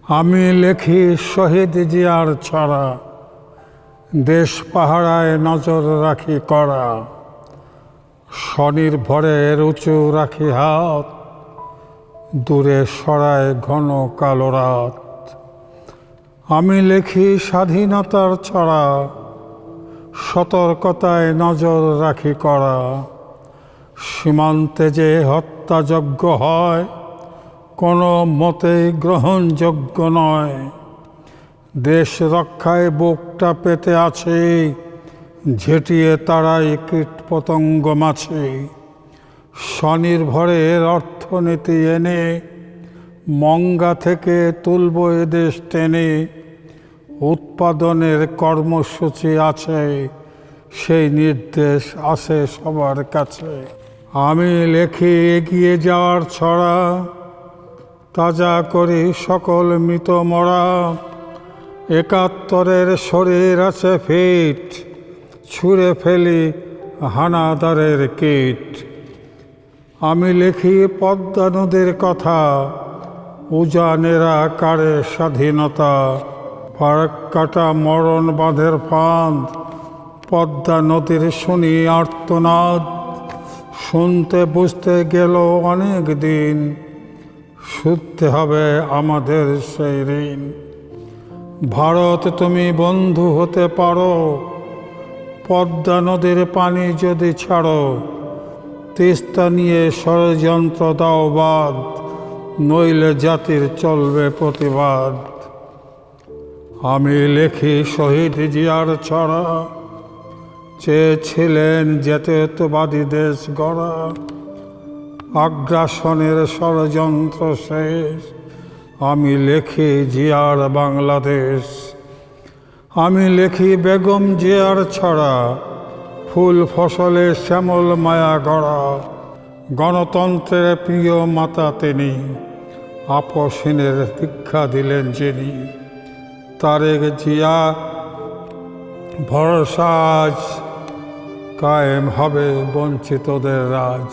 আমি লেখি শহীদ জিয়ার ছড়া, দেশ পাহারায় নজর রাখি কড়া, স্বনির্ভরের উঁচু রাখি হাত, দূরে সরায় ঘন কালো রাত। আমি লেখি স্বাধীনতার ছড়া, সতর্কতায় নজর রাখি কড়া, সীমান্তে যে হত্যাযজ্ঞ হয় কোনো মতেই গ্রহণযোগ্য নয়। দেশ রক্ষায় বুকটা পেতে আছে, ঝেঁটিয়ে তারাই কীটপতঙ্গ মাছে। স্বনির্ভরের অর্থনীতি এনে মঙ্গা থেকে তুলব এদেশ টেনে। উৎপাদনের কর্মসূচি আছে, সেই নির্দেশ আসে সবার কাছে। আমি লেখি এগিয়ে যাওয়ার ছড়া, তাজা করি সকল মৃত মরা। ৭১-এর শরীর আছে ফিট, ছুঁড়ে ফেলি হানাদারের কীট। আমি লিখি পদ্মা নদীর কথা, উজানেরা কারে স্বাধীনতা। ফারাক্কাটা মরণ বাঁধের ফাঁদ, পদ্মা নদীর শুনি আর্তনাদ। শুনতে বুঝতে গেল অনেক দিন, শুধতে হবে আমাদের সেই ঋণ। ভারত তুমি বন্ধু হতে পারো, পদ্মা নদীর পানি যদি ছাড়ো। তিস্তা নিয়ে ষড়যন্ত্র দাও বাদ, নইলে জাতির চলবে প্রতিবাদ। আমি লেখি শহীদ জিয়ার ছড়া, চেয়েছিলেন জাতীয়তাবাদী দেশ গড়া। আগ্রাসনের ষড়যন্ত্র শেষ, আমি লেখি জিয়ার বাংলাদেশ। আমি লেখি বেগম জিয়ার ছড়া, ফুল ফসলে শ্যামল মায়া গড়া। গণতন্ত্রের প্রিয় মাতা তিনি, আপসহীনের দীক্ষা দিলেন যিনি। তারেক জিয়া ভরসা আজ, কায়েম হবে বঞ্চিতদের রাজ।